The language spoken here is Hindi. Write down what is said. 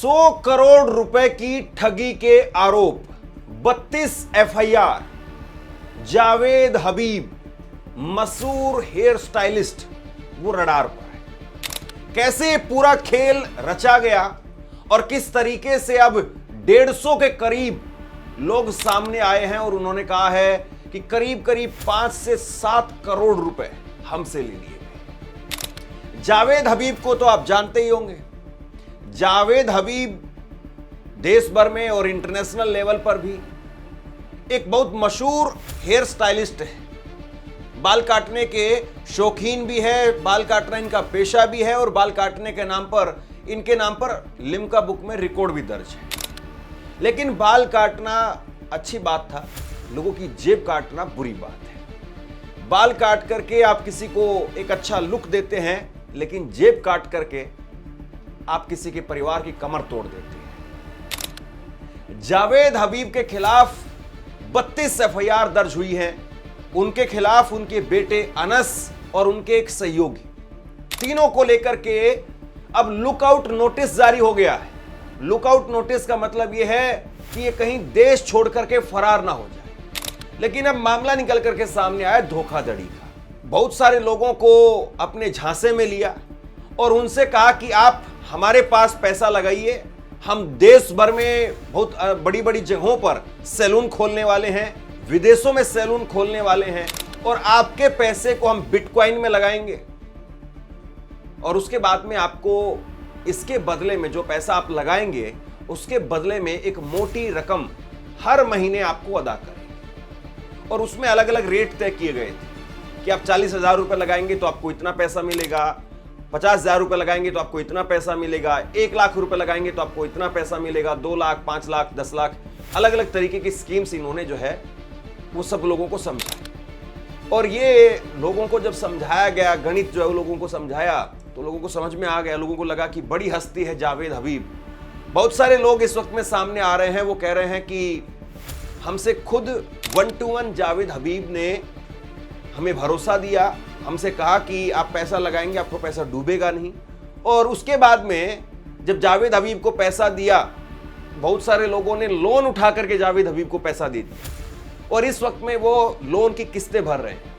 100 करोड़ रुपए की ठगी के आरोप, 32 एफआईआर। जावेद हबीब, मशहूर हेयर स्टाइलिस्ट, वो रडार पर है। कैसे पूरा खेल रचा गया और किस तरीके से अब 150 के करीब लोग सामने आए हैं और उन्होंने कहा है कि करीब करीब 5 से 7 करोड़ रुपए हमसे ले लिए गए। जावेद हबीब को तो आप जानते ही होंगे। जावेद हबीब देश भर में और इंटरनेशनल लेवल पर भी एक बहुत मशहूर हेयर स्टाइलिस्ट है। बाल काटने के शौकीन भी है, बाल काटना इनका पेशा भी है और बाल काटने के नाम पर, इनके नाम पर लिम्का बुक में रिकॉर्ड भी दर्ज है। लेकिन बाल काटना अच्छी बात था, लोगों की जेब काटना बुरी बात है। बाल काट करके आप किसी को एक अच्छा लुक देते हैं, लेकिन जेब काट करके आप किसी के परिवार की कमर तोड़ देते हैं। जावेद हबीब के खिलाफ 32 एफआईआर दर्ज हुई है। उनके खिलाफ उनके बेटे अनस और उनके एक सहयोगी, तीनों को लेकर के अब लुकआउट नोटिस जारी हो गया है। लुकआउट नोटिस का मतलब यह है कि ये कहीं देश छोड़ करके फरार ना हो जाए। लेकिन अब मामला निकल करके सामने आया धोखाधड़ी का। बहुत सारे लोगों को अपने झांसे में लिया और उनसे कहा कि आप हमारे पास पैसा लगाइए, हम देश भर में बहुत बड़ी बड़ी जगहों पर सैलून खोलने वाले हैं, विदेशों में सैलून खोलने वाले हैं और आपके पैसे को हम बिटकॉइन में लगाएंगे और उसके बाद में आपको इसके बदले में जो पैसा आप लगाएंगे उसके बदले में एक मोटी रकम हर महीने आपको अदा करेंगे। और उसमें अलग अलग रेट तय किए गए थे कि आप 40,000 रुपए लगाएंगे तो आपको इतना पैसा मिलेगा, 50,000 रुपए लगाएंगे तो आपको इतना पैसा मिलेगा, 1 लाख रुपए लगाएंगे तो आपको इतना पैसा मिलेगा, 2 लाख, 5 लाख, 10 लाख, अलग अलग तरीके की स्कीम्स इन्होंने जो है वो सब लोगों को समझाया। और ये लोगों को जब समझाया गया, गणित जो है वो लोगों को समझाया तो लोगों को समझ में आ गया। लोगों को लगा कि बड़ी हस्ती है जावेद हबीब। बहुत सारे लोग इस वक्त में सामने आ रहे हैं, वो कह रहे हैं कि हमसे खुद 1 to 1 जावेद हबीब ने हमें भरोसा दिया, हमसे कहा कि आप पैसा लगाएंगे आपको पैसा डूबेगा नहीं। और उसके बाद में जब जावेद हबीब को पैसा दिया, बहुत सारे लोगों ने लोन उठा करके जावेद हबीब को पैसा दे दिया और इस वक्त में वो लोन की किस्तें भर रहे हैं।